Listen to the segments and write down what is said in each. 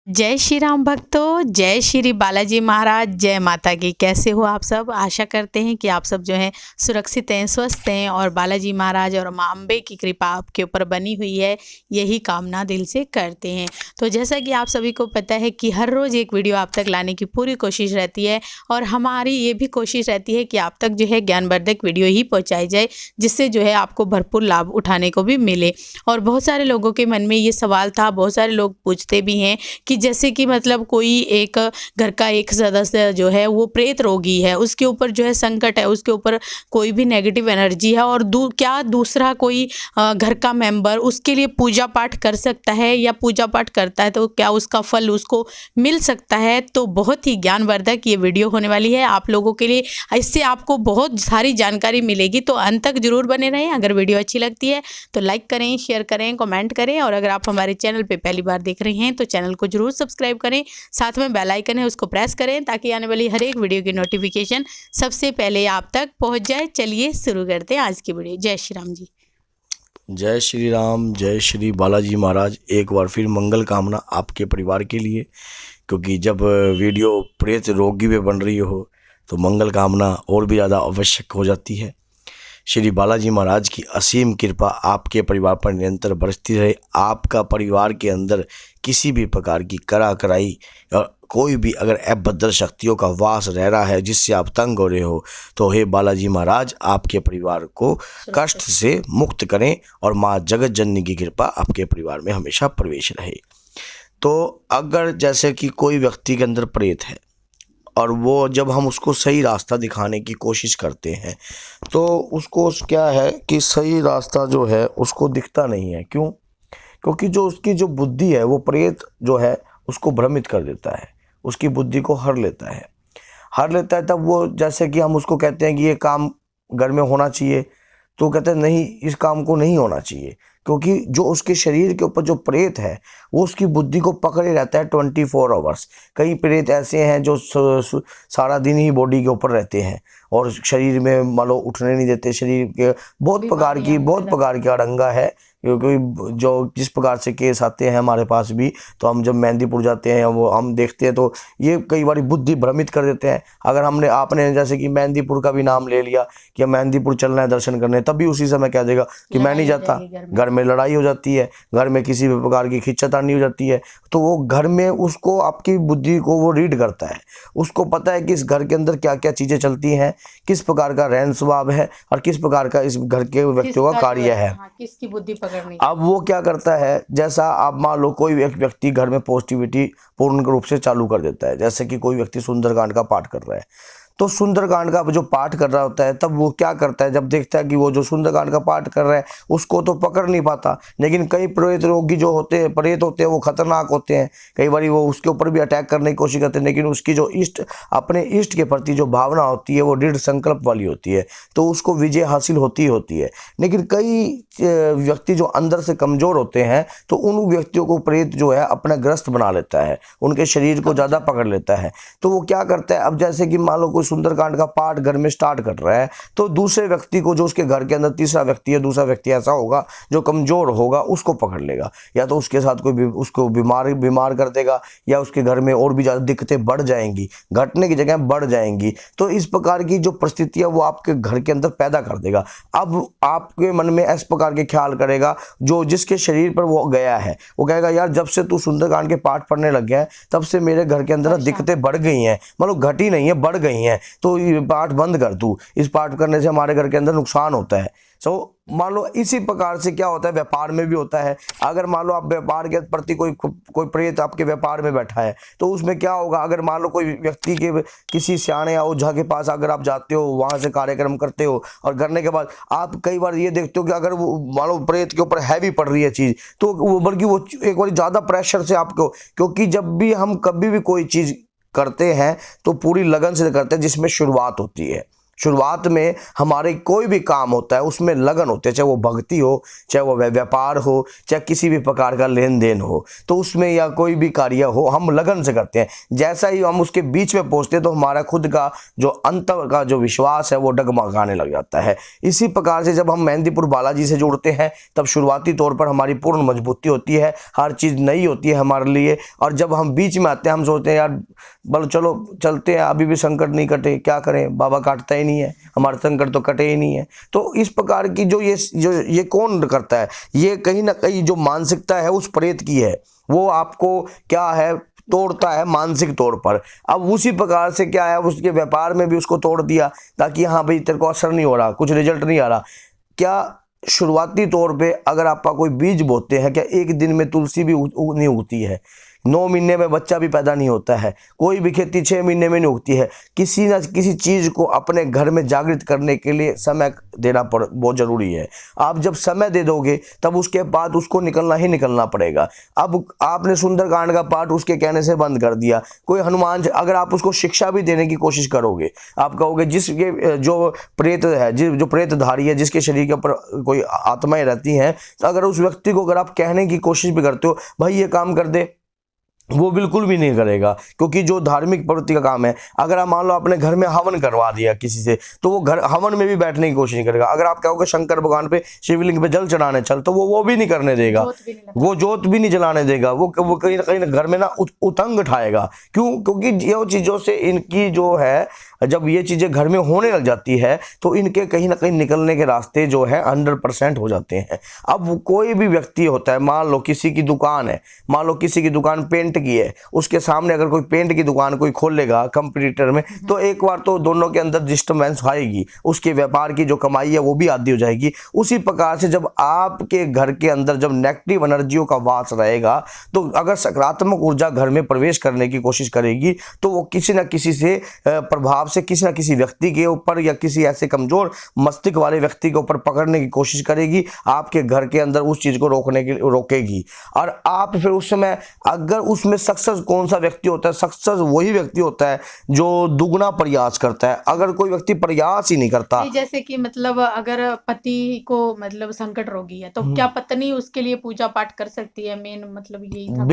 जय श्री राम भक्तों, जय श्री बालाजी महाराज, जय माता की। कैसे हो आप सब? आशा करते हैं कि आप सब जो हैं सुरक्षित हैं, स्वस्थ हैं और बालाजी महाराज और माँ अम्बे की कृपा आपके ऊपर बनी हुई है, यही कामना दिल से करते हैं। तो जैसा कि आप सभी को पता है कि हर रोज़ एक वीडियो आप तक लाने की पूरी कोशिश रहती है और हमारी ये भी कोशिश रहती है कि आप तक जो है ज्ञानवर्धक वीडियो ही पहुँचाई जाए, जिससे जो है आपको भरपूर लाभ उठाने को भी मिले। और बहुत सारे लोगों के मन में ये सवाल था, बहुत सारे लोग पूछते भी हैं कि जैसे कि मतलब कोई एक घर का एक सदस्य जो है वो प्रेत रोगी है, उसके ऊपर जो है संकट है, उसके ऊपर कोई भी नेगेटिव एनर्जी है और क्या दूसरा कोई घर का मेंबर उसके लिए पूजा पाठ कर सकता है या पूजा पाठ करता है तो क्या उसका फल उसको मिल सकता है। तो बहुत ही ज्ञानवर्धक ये वीडियो होने वाली है आप लोगों के लिए। इससे आपको बहुत सारी जानकारी मिलेगी, तो अंत तक जरूर बने रहें। अगर वीडियो अच्छी लगती है तो लाइक करें, शेयर करें, कमेंट करें और अगर आप हमारे चैनल पे पहली बार देख रहे हैं तो चैनल को जरूर सब्सक्राइब करें। साथ में बेल आइकन है उसको प्रेस करें ताकि आने वाली हर एक वीडियो की नोटिफिकेशन सबसे पहले आप तक पहुंच जाए। चलिए शुरू करते हैं आज की वीडियो। जय श्री राम जी। जय श्री राम, जय श्री बालाजी महाराज। एक बार फिर मंगल कामना आपके परिवार के लिए, क्योंकि जब वीडियो प्रेत रोगी पे बन रही हो तो मंगल कामना और भी ज़्यादा आवश्यक हो जाती है। श्री बालाजी महाराज की असीम कृपा आपके परिवार पर निरंतर बरसती रहे। आपका परिवार के अंदर किसी भी प्रकार की कराई या कोई भी अगर अभद्र शक्तियों का वास रह रहा है जिससे आप तंग हो रहे हो, तो हे बालाजी महाराज आपके परिवार को कष्ट से मुक्त करें और माँ जगत जननी की कृपा आपके परिवार में हमेशा प्रवेश रहे। तो अगर जैसे कि कोई व्यक्ति के अंदर प्रेत है और वो जब हम उसको सही रास्ता दिखाने की कोशिश करते हैं तो उसको क्या है कि सही रास्ता जो है उसको दिखता नहीं है। क्यों? क्योंकि जो उसकी जो बुद्धि है वो प्रेत जो है उसको भ्रमित कर देता है, उसकी बुद्धि को हर लेता है। तब वो जैसे कि हम उसको कहते हैं कि ये काम घर में होना चाहिए, तो कहते हैं नहीं, इस काम को नहीं होना चाहिए, क्योंकि जो उसके शरीर के ऊपर जो प्रेत है वो उसकी बुद्धि को पकड़े रहता है 24 आवर्स। कई प्रेत ऐसे हैं जो सारा दिन ही बॉडी के ऊपर रहते हैं और शरीर में मान लो उठने नहीं देते। शरीर के बहुत प्रकार की अड़ंगा है, क्योंकि जो जिस प्रकार से केस आते हैं हमारे पास भी, तो हम जब मेहंदीपुर जाते हैं वो हम देखते हैं तो ये कई बार बुद्धि भ्रमित कर देते हैं। अगर आपने जैसे कि मेहंदीपुर का भी नाम ले लिया कि मेहंदीपुर चलना है दर्शन करने, तभी उसी समय कह देगा कि मैं नहीं जाता। घर में लड़ाई हो जाती है, घर में किसी भी प्रकार की खिंचातानी हो जाती है, तो वो घर में उसको आपकी बुद्धि को वो रीड करता है। उसको पता है कि इस घर के अंदर क्या क्या चीज़ें चलती हैं, किस प्रकार का रहन स्वभाव है और किस प्रकार का इस घर के व्यक्तियों का कार्य है, किसकी बुद्धि पकड़नी। अब वो क्या करता है, जैसा आप मान लो कोई एक व्यक्ति घर में पॉजिटिविटी पूर्ण रूप से चालू कर देता है, जैसे कि कोई व्यक्ति सुंदरकांड का पाठ कर रहा है, तो सुंदरकांड का जो पाठ कर रहा होता है तब वो क्या करता है, जब देखता है कि वो जो सुंदरकांड का पाठ कर रहा है उसको तो पकड़ नहीं पाता। लेकिन कई प्रेत रोगी जो होते हैं, प्रेत होते हैं, वो खतरनाक होते हैं। कई बार वो उसके ऊपर भी अटैक करने की कोशिश करते हैं, लेकिन उसकी जो अपने इष्ट के प्रति जो भावना होती है वो दृढ़ संकल्प वाली होती है, तो उसको विजय हासिल होती है। लेकिन कई व्यक्ति जो अंदर से कमज़ोर होते हैं तो उन व्यक्तियों को प्रेत जो है अपना ग्रस्त बना लेता है, उनके शरीर को ज़्यादा पकड़ लेता है। तो वो क्या करता है, अब जैसे कि मान लो सुंदरकांड का पाठ घर में स्टार्ट कर रहा है, तो दूसरे व्यक्ति को, जो उसके घर के अंदर तीसरा व्यक्ति है, दूसरा व्यक्ति ऐसा होगा जो कमजोर होगा, उसको पकड़ लेगा, या तो उसके साथ कोई उसको बीमार कर देगा, या उसके घर में और भी ज़्यादा दिक्कतें बढ़ जाएंगी, घटने की जगह बढ़ जाएंगी। तो इस प्रकार की जो परिस्थितियाँ वो आपके घर के अंदर पैदा कर देगा। अब आपके मन में इस प्रकार के ख्याल करेगा, जो जिसके शरीर पर वो गया है वो कहेगा यार जब से तू सुंदरकांड के पाठ पढ़ने लग गया है तब से मेरे घर के अंदर दिक्कतें बढ़ गई हैं, मतलब घटी नहीं है, बढ़ गई हैं, तो ये पाठ बंद कर तू, इस पाठ करने से हमारे घर के अंदर नुकसान होता है। मान लो इसी प्रकार से क्या होता है, व्यापार में भी होता है। अगर मान लो आप व्यापार के प्रति कोई प्रेत आपके व्यापार में बैठा है, तो उसमें क्या होगा, अगर मान लो कोई व्यक्ति के किसी सियाने या ओझा के पास अगर आप जाते हो, वहां से कार्यक्रम करते हो और करने के बाद आप कई बार ये देखते हो कि अगर वो मान लो प्रेत के ऊपर हैवी पड़ रही है चीज, तो वो बल्कि वो एक बार ज्यादा प्रेशर से आपको, क्योंकि जब भी हम कभी भी कोई चीज करते हैं तो पूरी लगन से करते हैं जिसमें शुरुआत होती है, शुरुआत में हमारे कोई भी काम होता है उसमें लगन होती है, चाहे वो भक्ति हो, चाहे वो व्यापार हो, चाहे किसी भी प्रकार का लेन देन हो, तो उसमें या कोई भी कार्य हो हम लगन से करते हैं। जैसा ही हम उसके बीच में पहुंचते हैं तो हमारा खुद का जो अंतर का जो विश्वास है वो डगमगाने लग जाता है। इसी प्रकार से जब हम मेहंदीपुर बालाजी से जुड़ते हैं तब शुरुआती तौर पर हमारी पूर्ण मजबूती होती है, हर चीज़ नई होती है हमारे लिए। और जब हम बीच में आते हैं हम सोचते हैं यार बोलो चलो चलते हैं, अभी भी संकट नहीं कटे, क्या करें, बाबा काटता ही नहीं है, हमारे संकट तो कटे ही नहीं है। तो इस प्रकार की जो ये कौन करता है, ये कहीं ना कहीं जो मानसिकता है उस प्रेत की है, वो आपको क्या है तोड़ता है मानसिक तौर पर। अब उसी प्रकार से क्या है उसके व्यापार में भी उसको तोड़ दिया ताकि हाँ भाई तेरे को असर नहीं हो रहा, कुछ रिजल्ट नहीं आ रहा। क्या शुरुआती तौर पे अगर आप कोई बीज बोते हैं, क्या एक दिन में तुलसी भी नहीं उगती है? 9 महीने में बच्चा भी पैदा नहीं होता है, कोई भी खेती 6 महीने में नहीं उगती है। किसी न किसी चीज़ को अपने घर में जागृत करने के लिए समय देना बहुत ज़रूरी है। आप जब समय दे दोगे तब उसके बाद उसको निकलना ही निकलना पड़ेगा। अब आपने सुंदरकांड का पाठ उसके कहने से बंद कर दिया, कोई हनुमान, अगर आप उसको शिक्षा भी देने की कोशिश करोगे, आप कहोगे जिसके जो प्रेत है, जो प्रेतधारी है, जिसके शरीर के ऊपर कोई आत्माएं रहती हैं, तो अगर उस व्यक्ति को अगर आप कहने की कोशिश भी करते हो भाई ये काम कर दे, वो बिल्कुल भी नहीं करेगा। क्योंकि जो धार्मिक प्रवृत्ति का काम है, अगर आप मान लो अपने घर में हवन करवा दिया किसी से, तो वो घर हवन में भी बैठने की कोशिश नहीं करेगा। अगर आप कहोगे शंकर भगवान पे शिवलिंग पे जल चढ़ाने चल, तो वो भी नहीं करने देगा, वो जोत भी नहीं जलाने देगा, वो कहीं ना कहीं घर में ना उतंग उठाएगा। क्यों? क्योंकि ये चीज़ों से इनकी जो है, जब ये चीज़ें घर में होने लग जाती है तो इनके कहीं ना कहीं निकलने के रास्ते जो है 100% हो जाते हैं। अब कोई भी व्यक्ति होता है, मान लो किसी की दुकान है, मान लो किसी की दुकान पेंट की है, उसके सामने अगर कोई पेंट की दुकान कोई खोल लेगा कंपटीटर में, तो एक बार तो दोनों के अंदर डिस्टर्बेंस आएगी, उसके व्यापार की जो कमाई है वो भी आधी हो जाएगी। उसी प्रकार से जब आपके घर के अंदर जब नेगेटिव एनर्जियों का वास रहेगा, तो अगर सकारात्मक ऊर्जा घर में प्रवेश करने की कोशिश करेगी तो वो किसी न किसी से प्रभाव से किसी न किसी व्यक्ति के ऊपर या किसी ऐसे कमजोर मस्तिष्क वाले व्यक्ति के ऊपर पकड़ने की कोशिश करेगी, आपके घर के अंदर उस चीज को रोकेगी। और आप फिर उस समय अगर उसमें सक्सेस कौन सा व्यक्ति होता है? सक्सेस वही व्यक्ति होता है जो दुगना प्रयास करता है। अगर कोई व्यक्ति प्रयास ही नहीं करता, जैसे कि मतलब अगर पति को मतलब संकट रोगी है तो क्या पत्नी उसके लिए पूजा पाठ कर सकती है? मेन मतलब यही था।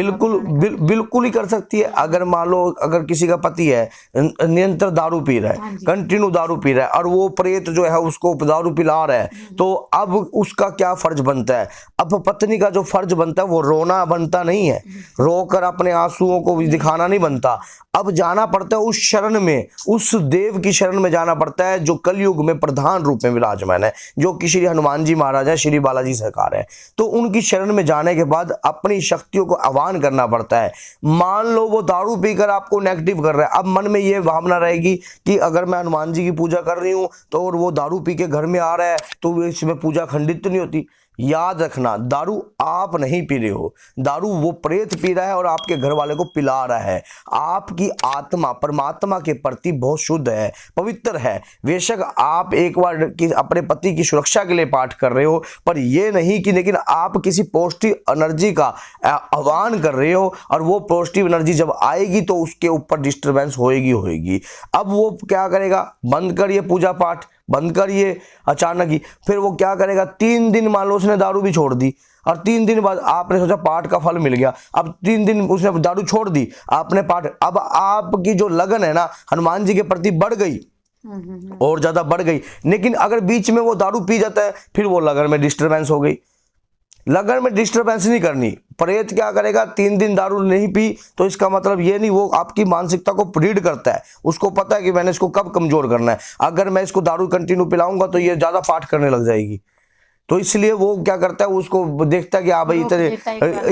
बिल्कुल ही कर सकती है। अगर मान लो अगर किसी का पति है निरंतर दारू पी रहा है, कंटिन्यू दारू पी रहा है, और वो प्रेत जो है उसको दारू पिला रहा है, तो अब उसका क्या फर्ज बनता है? अब पत्नी का जो फर्ज बनता है वो रोना बनता नहीं है, रोकर अपने आंसुओं को दिखाना नहीं बनता। अब जाना पड़ता है उस शरण में, उस देव की शरण में जाना पड़ता है जो कलयुग में प्रधान रूप में विराजमान है, जो कि श्री हनुमान जी महाराज है, श्री बालाजी सरकार है। तो उनकी शरण में जाने के बाद अपनी शक्तियों को आह्वान करना पड़ता है। मान लो वो दारू पीकर आपको नेगेटिव कर रहा है, अब मन में ये भावना रहेगी कि अगर मैं हनुमान जी की पूजा कर रही हूं तो और वो दारू पी के घर में आ रहा है तो इसमें पूजा खंडित तो नहीं होती। याद रखना, दारू आप नहीं पी रहे हो, दारू वो प्रेत पी रहा है और आपके घर वाले को पिला रहा है। आपकी आत्मा परमात्मा के प्रति बहुत शुद्ध है, पवित्र है। बेशक आप एक बार अपने पति की सुरक्षा के लिए पाठ कर रहे हो, पर यह नहीं कि लेकिन आप किसी पॉजिटिव एनर्जी का आह्वान कर रहे हो, और वो पॉजिटिव एनर्जी जब आएगी तो उसके ऊपर डिस्टर्बेंस होएगी। अब वो क्या करेगा? बंद करिए पूजा पाठ, बंद करिए अचानक ही। फिर वो क्या करेगा? 3 दिन मान लो उसने दारू भी छोड़ दी, और 3 दिन बाद आपने सोचा पाठ का फल मिल गया, अब 3 दिन उसने दारू छोड़ दी, आपने पाठ, अब आपकी जो लगन है ना हनुमान जी के प्रति बढ़ गई और ज्यादा बढ़ गई। लेकिन अगर बीच में वो दारू पी जाता है, फिर वो लगन में डिस्टर्बेंस हो गई। लगन में डिस्टर्बेंस नहीं करनी। प्रेत क्या करेगा? 3 दिन दारू नहीं पी तो इसका मतलब ये नहीं, वो आपकी मानसिकता को प्रीड करता है, उसको पता है कि मैंने इसको कब कमजोर करना है। अगर मैं इसको दारू कंटिन्यू पिलाऊंगा तो ये ज्यादा पाठ करने लग जाएगी, तो इसलिए वो क्या करता है, उसको देखता है कि हाँ भाई इतने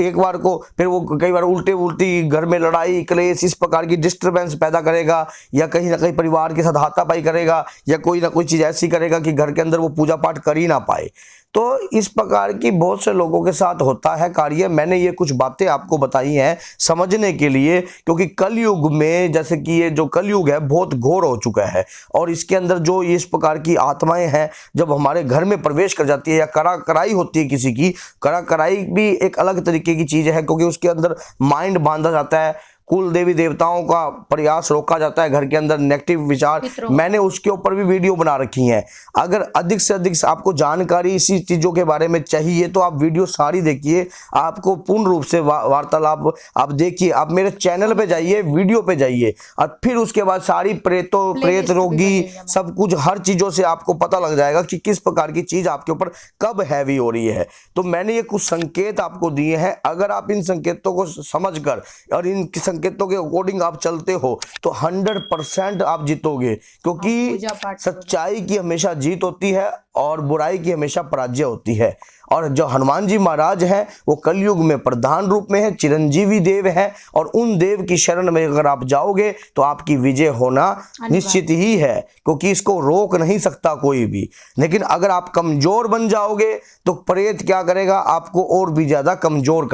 एक बार को, फिर वो कई बार उल्टी घर में लड़ाई क्लेश इस प्रकार की डिस्टर्बेंस पैदा करेगा, या कहीं ना कहीं परिवार के साथ हाथापाई करेगा, या कोई ना कोई चीज ऐसी करेगा कि घर के अंदर वो पूजा पाठ कर ही ना पाए। तो इस प्रकार की बहुत से लोगों के साथ होता है कार्य। मैंने ये कुछ बातें आपको बताई हैं समझने के लिए, क्योंकि कलयुग में, जैसे कि ये जो कलयुग है बहुत घोर हो चुका है, और इसके अंदर जो इस प्रकार की आत्माएं हैं जब हमारे घर में प्रवेश कर जाती है, या करा कराई होती है किसी की, करा कराई भी एक अलग तरीके की चीज है, क्योंकि उसके अंदर माइंड बांधा जाता है, कुल देवी देवताओं का प्रयास रोका जाता है, घर के अंदर नेगेटिव विचार, मैंने उसके ऊपर भी वीडियो बना रखी हैं। अगर अधिक से अधिक आपको जानकारी इसी चीज़ों के बारे में चाहिए तो आप वीडियो सारी देखिए, आपको पूर्ण रूप से वार्तालाप आप देखिए। आप मेरे चैनल पे जाइए, वीडियो पे जाइए, और फिर उसके बाद सारी प्रेत रोगी सब कुछ हर चीज़ों से आपको पता लग जाएगा कि किस प्रकार की चीज़ आपके ऊपर कब हैवी हो रही है। तो मैंने ये कुछ संकेत आपको दिए हैं, अगर आप इन संकेतों को समझकर और इन संकेतों के अकॉर्डिंग आप चलते हो तो 100% आप जीतोगे, क्योंकि सच्चाई की हमेशा जीत होती है और बुराई की हमेशा पराजय होती है। और जो हनुमान जी महाराज हैं वो कलयुग में प्रधान रूप में है, चिरंजीवी देव है, और उन देव की शरण में अगर आप जाओगे तो आपकी विजय होना निश्चित ही है, क्योंकि इसको रोक नहीं सकता कोई भी। लेकिन अगर आप कमजोर बन जाओगे तो प्रेत क्या करेगा, आपको और भी ज्यादा कमजोर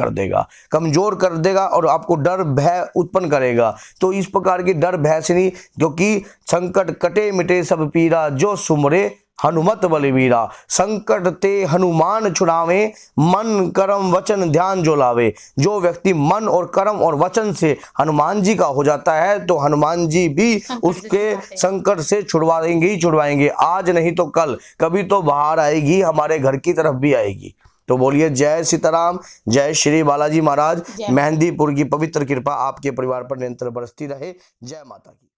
कर देगा और आपको डर भय उत्पन्न करेगा। तो इस प्रकार की डर भय से नहीं, क्योंकि संकट कटे मिटे सब पीरा, जो सुमरे हनुमत बलवीरा। संकट ते हनुमान छुड़ावे, मन कर्म वचन ध्यान जो लावे। जो व्यक्ति मन और कर्म और वचन से हनुमान जी का हो जाता है तो हनुमान जी भी उसके संकट से छुड़वाएंगे, आज नहीं तो कल, कभी तो बाहर आएगी, हमारे घर की तरफ भी आएगी। तो बोलिए जय सीताराम, जय श्री बालाजी महाराज। मेहंदीपुर की पवित्र कृपा आपके परिवार पर निरंतर बरसती रहे। जय माता की।